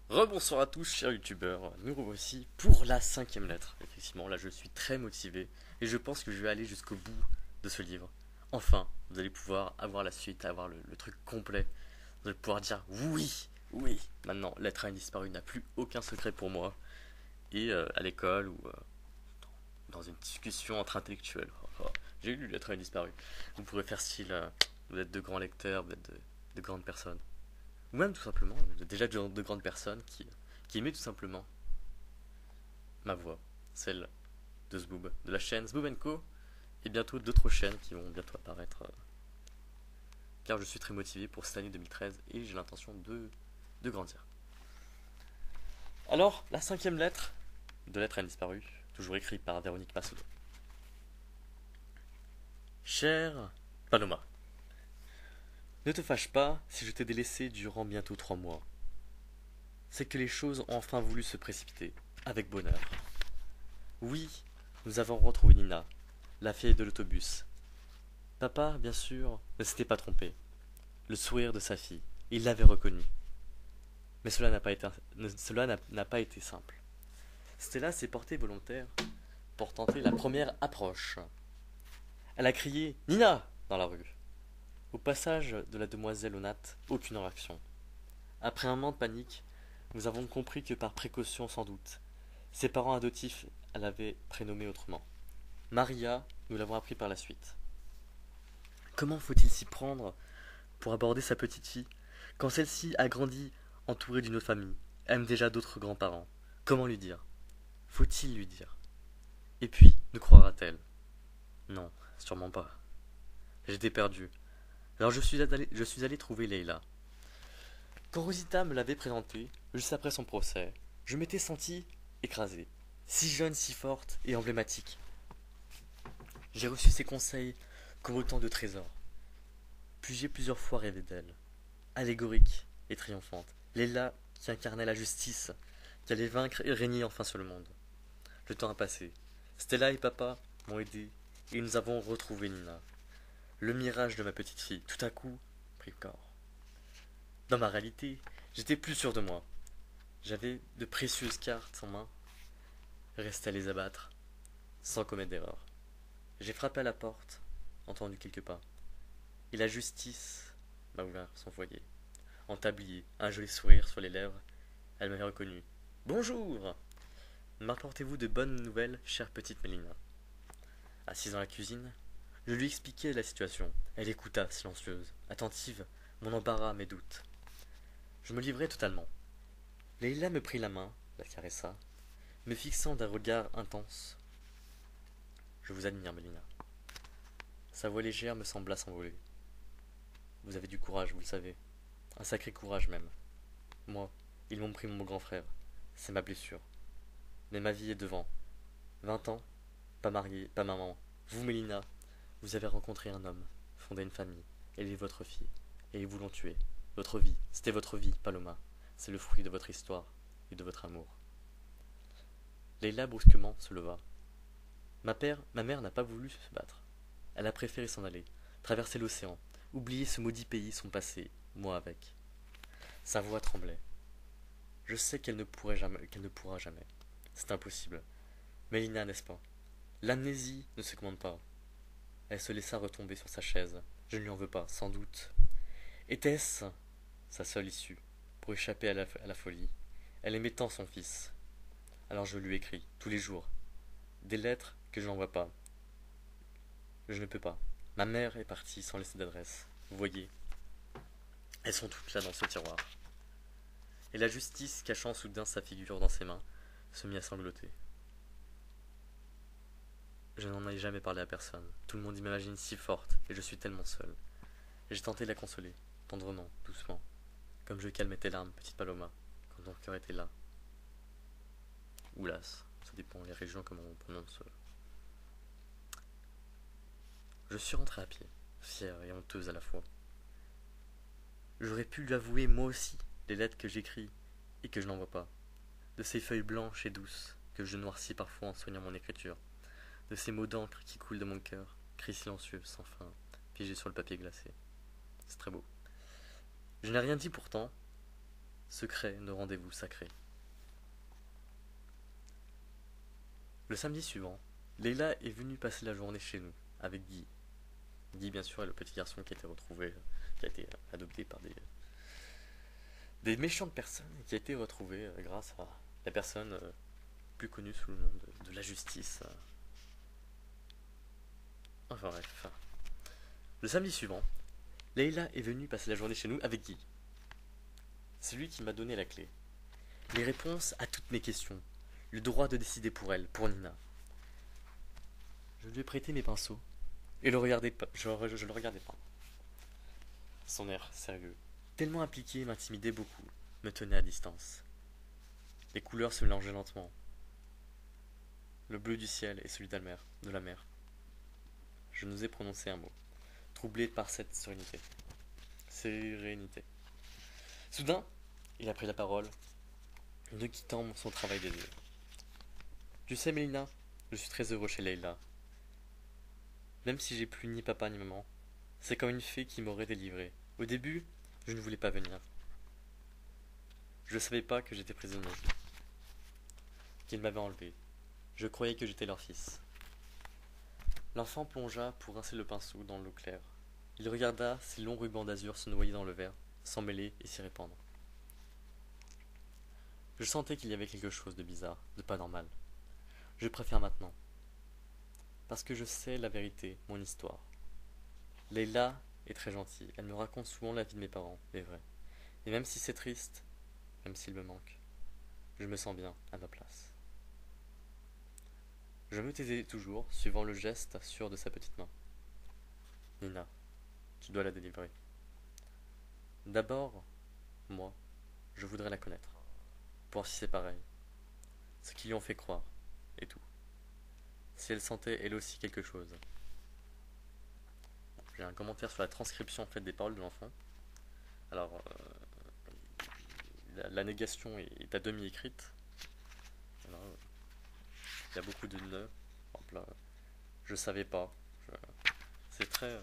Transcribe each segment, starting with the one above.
Rebonsoir à tous, chers youtubeurs. Nous revoici pour la cinquième lettre. Effectivement, là je suis très motivé et je pense que je vais aller jusqu'au bout de ce livre. Enfin, vous allez pouvoir avoir la suite, avoir le truc complet. Vous allez pouvoir dire oui, oui. Maintenant, l'être indisparu n'a plus aucun secret pour moi. Et à l'école ou dans une discussion entre intellectuels. J'ai lu l'être indisparu. Vous pourrez faire style, vous êtes de grands lecteurs, vous êtes de grandes personnes. Ou même tout simplement, vous êtes déjà de grandes personnes qui aimaient tout simplement ma voix, celle de Zboob, de la chaîne Zboob Co. Et bientôt d'autres chaînes qui vont bientôt apparaître. Car je suis très motivé pour cette année 2013 et j'ai l'intention de grandir. Alors, la cinquième lettre de l'être indisparu, toujours écrite par Véronique Massoud. Cher Paloma, ne te fâche pas si je t'ai délaissé durant bientôt 3 mois. C'est que les choses ont enfin voulu se précipiter, avec bonheur. Oui, nous avons retrouvé Nina, la fille de l'autobus. Papa, bien sûr, ne s'était pas trompé. Le sourire de sa fille, il l'avait reconnue. Mais cela n'a pas été simple. Stella s'est portée volontaire pour tenter la première approche. Elle a crié Nina dans la rue. Au passage de la demoiselle au natte, aucune réaction. Après un moment de panique, nous avons compris que par précaution sans doute, ses parents adoptifs l'avaient prénommée autrement. Maria, nous l'avons appris par la suite. Comment faut-il s'y prendre pour aborder sa petite fille quand celle-ci a grandi entourée d'une autre famille, aime déjà d'autres grands-parents? Comment lui dire? Faut-il lui dire? Et puis, nous croira-t-elle? Non, sûrement pas. J'étais perdu. Alors je suis allé trouver Leila. Quand Rosita me l'avait présentée, juste après son procès, je m'étais senti écrasé. Si jeune, si forte et emblématique. J'ai reçu ses conseils comme autant de trésors. Puis j'ai plusieurs fois rêvé d'elle. Allégorique et triomphante. Leila qui incarnait la justice, qui allait vaincre et régner enfin sur le monde. Le temps a passé. Stella et papa m'ont aidé et nous avons retrouvé Nina. Le mirage de ma petite fille, tout à coup, prit corps. Dans ma réalité, j'étais plus sûr de moi. J'avais de précieuses cartes en main. Restait à les abattre, sans commettre d'erreur. J'ai frappé à la porte, entendu quelques pas. Et la justice m'a ouvert son foyer. En tablier, un joli sourire sur les lèvres, elle m'avait reconnu. Bonjour! M'apportez-vous de bonnes nouvelles, chère petite Mélina? Assise dans la cuisine, je lui expliquai la situation. Elle écouta, silencieuse, attentive, mon embarras, mes doutes. Je me livrai totalement. Leila me prit la main, la caressa, me fixant d'un regard intense. Je vous admire, Mélina. Sa voix légère me sembla s'envoler. Vous avez du courage, vous le savez. Un sacré courage même. Moi, ils m'ont pris mon grand frère. C'est ma blessure. Mais ma vie est devant. 20 ans, pas marié, pas maman. Vous, Mélina, vous avez rencontré un homme, fondé une famille, élevé votre fille, et ils vous l'ont tué. Votre vie, c'était votre vie, Paloma. C'est le fruit de votre histoire et de votre amour. Leila brusquement se leva. Ma mère n'a pas voulu se battre. Elle a préféré s'en aller, traverser l'océan, oublier ce maudit pays, son passé, moi avec. Sa voix tremblait. Je sais qu'elle ne pourra jamais. C'est impossible. Mélina, n'est-ce pas? L'amnésie ne se commande pas. Elle se laissa retomber sur sa chaise. Je ne lui en veux pas, sans doute. Était-ce sa seule issue pour échapper à la folie? Elle aimait tant son fils. Alors je lui écris, tous les jours, des lettres que je n'envoie pas. Je ne peux pas. Ma mère est partie sans laisser d'adresse. Vous voyez, elles sont toutes là dans ce tiroir. Et la justice, cachant soudain sa figure dans ses mains, se mit à sangloter. Je n'en ai jamais parlé à personne. Tout le monde m'imagine si forte, et je suis tellement seule. J'ai tenté de la consoler, tendrement, doucement, comme je calmais tes larmes, petite Paloma, quand ton cœur était là. Oulas, ça dépend les régions comment on prononce. Je suis rentrée à pied, fière et honteuse à la fois. J'aurais pu lui avouer moi aussi les lettres que j'écris et que je n'envoie pas, de ces feuilles blanches et douces que je noircis parfois en soignant mon écriture, de ces mots d'encre qui coulent de mon cœur, cris silencieux, sans fin, figés sur le papier glacé. C'est très beau. Je n'ai rien dit pourtant, secret nos rendez-vous sacrés. Le samedi suivant, Leila est venue passer la journée chez nous, avec Guy. Guy, bien sûr, est le petit garçon qui a été retrouvé, qui a été adopté par des méchantes personnes, et qui a été retrouvé grâce à la personne plus connue sous le nom de la justice. Enfin bref. Le samedi suivant, Leila est venue passer la journée chez nous avec Guy. C'est lui qui m'a donné la clé. Les réponses à toutes mes questions. Le droit de décider pour elle, pour Nina. Je lui ai prêté mes pinceaux. Et je le regardais pas. Son air sérieux, tellement impliqué, m'intimidait beaucoup, me tenait à distance. Les couleurs se mélangeaient lentement. Le bleu du ciel et celui de la mer. Je n'osais prononcer un mot, troublé par cette sérénité. Soudain, il a pris la parole, ne quittant son travail des yeux. Tu sais, Mélina, je suis très heureux chez Leila. Même si j'ai plus ni papa ni maman, c'est comme une fée qui m'aurait délivré. Au début, je ne voulais pas venir. Je ne savais pas que j'étais prisonnier, qu'ils m'avaient enlevé. Je croyais que j'étais leur fils. L'enfant plongea pour rincer le pinceau dans l'eau claire. Il regarda ces longs rubans d'azur se noyer dans le verre, s'emmêler et s'y répandre. Je sentais qu'il y avait quelque chose de bizarre, de pas normal. Je préfère maintenant. Parce que je sais la vérité, mon histoire. Leila est très gentille. Elle me raconte souvent la vie de mes parents, est vrai. Et même si c'est triste, même s'il me manque, je me sens bien à ma place. Je me taisais toujours, suivant le geste sûr de sa petite main. Nina, tu dois la délivrer. D'abord, moi, je voudrais la connaître. Pour voir si c'est pareil. Ce qu'ils lui ont fait croire, et tout. Si elle sentait elle aussi quelque chose. J'ai un commentaire sur la transcription en fait des paroles de l'enfant. Alors, la négation est à demi écrite. Voilà. Il y a beaucoup de ne. Par exemple, là, je savais pas. C'est très.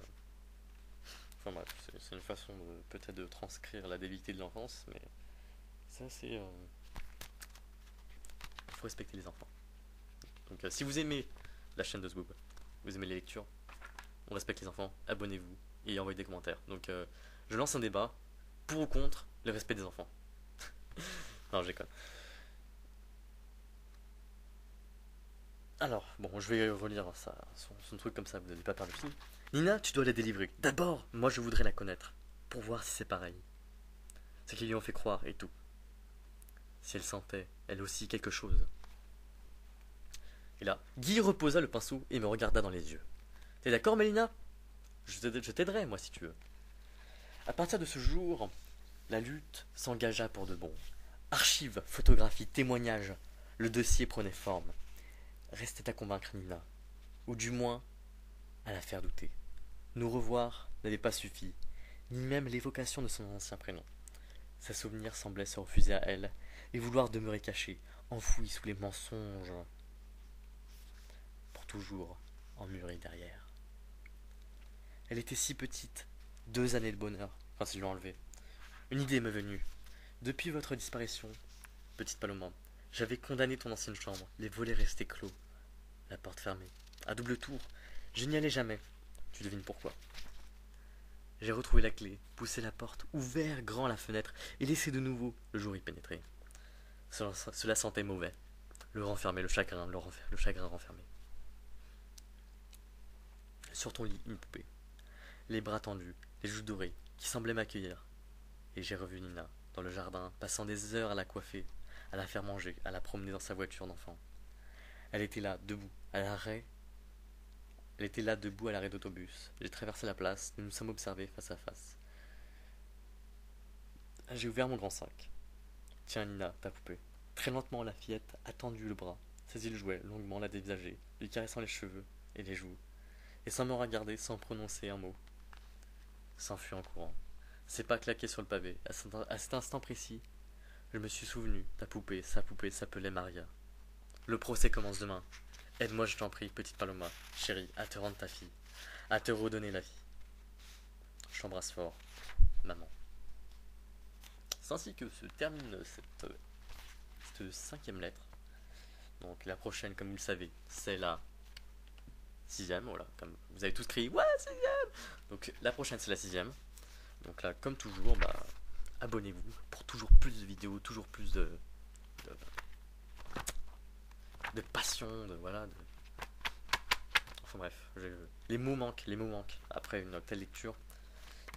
Enfin bref, c'est une façon peut-être de transcrire la débilité de l'enfance, mais c'est assez. Il faut respecter les enfants. Donc, si vous aimez la chaîne de Zboob, vous aimez les lectures, on respecte les enfants, abonnez-vous et envoyez des commentaires. Donc, je lance un débat pour ou contre le respect des enfants. Non, je déconne. Alors, bon, je vais relire son truc comme ça, vous n'allez pas perdre le fil. Nina, tu dois la délivrer. D'abord, moi je voudrais la connaître, pour voir si c'est pareil. Ce qu'ils lui ont fait croire et tout. Si elle sentait, elle aussi, quelque chose. Et là, Guy reposa le pinceau et me regarda dans les yeux. T'es d'accord, Mélina? Je t'aiderai, moi, si tu veux. À partir de ce jour, la lutte s'engagea pour de bon. Archives, photographies, témoignages, le dossier prenait forme. Restait à convaincre Nina, ou du moins à la faire douter. Nous revoir n'avait pas suffi, ni même l'évocation de son ancien prénom. Ses souvenirs semblaient se refuser à elle, et vouloir demeurer cachés, enfouis sous les mensonges, pour toujours emmurés derrière. Elle était si petite, 2 années de bonheur, quand ils l'ont enlevée. Une idée m'est venue. Depuis votre disparition, petite Paloma, j'avais condamné ton ancienne chambre, les volets restés clos, la porte fermée. À double tour, je n'y allais jamais. Tu devines pourquoi. J'ai retrouvé la clé, poussé la porte, ouvert grand la fenêtre et laissé de nouveau le jour y pénétrer. Cela sentait mauvais. Le chagrin renfermé. Sur ton lit, une poupée. Les bras tendus, les joues dorées, qui semblaient m'accueillir. Et j'ai revu Nina, dans le jardin, passant des heures à la coiffer, à la faire manger, à la promener dans sa voiture d'enfant. Elle était là, debout, à l'arrêt. Elle était là, debout à l'arrêt d'autobus. J'ai traversé la place, nous nous sommes observés face à face. J'ai ouvert mon grand sac. Tiens, Nina, ta poupée. Très lentement, la fillette a tendu le bras, saisit le jouet, longuement la dévisageait, lui caressant les cheveux et les joues, et sans me regarder, sans prononcer un mot, s'enfuit en courant. Ses pas claquaient sur le pavé. À cet instant précis, je me suis souvenu, sa poupée s'appelait Maria. Le procès commence demain. Aide-moi, je t'en prie, petite Paloma, chérie, à te rendre ta fille, à te redonner la vie. Je t'embrasse fort, maman. C'est ainsi que se termine cette cinquième lettre. Donc la prochaine, comme vous le savez, c'est la sixième. Voilà, comme vous avez tous crié, ouais, sixième. Donc la prochaine, c'est la sixième. Donc là, comme toujours, abonnez-vous pour toujours plus de vidéos, toujours plus de passion, enfin bref, les mots manquent, Après une telle lecture,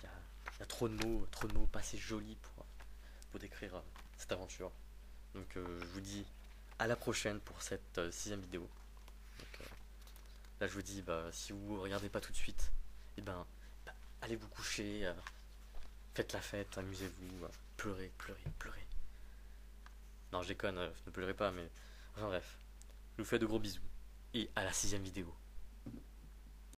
il y a trop de mots pas assez jolis pour décrire cette aventure. Donc je vous dis à la prochaine pour cette sixième vidéo. Donc, là je vous dis, si vous regardez pas tout de suite, allez vous coucher, faites la fête, amusez-vous, pleurez. Non, je déconne, ne pleurez pas, mais enfin bref. Je vous fais de gros bisous. Et à la sixième vidéo.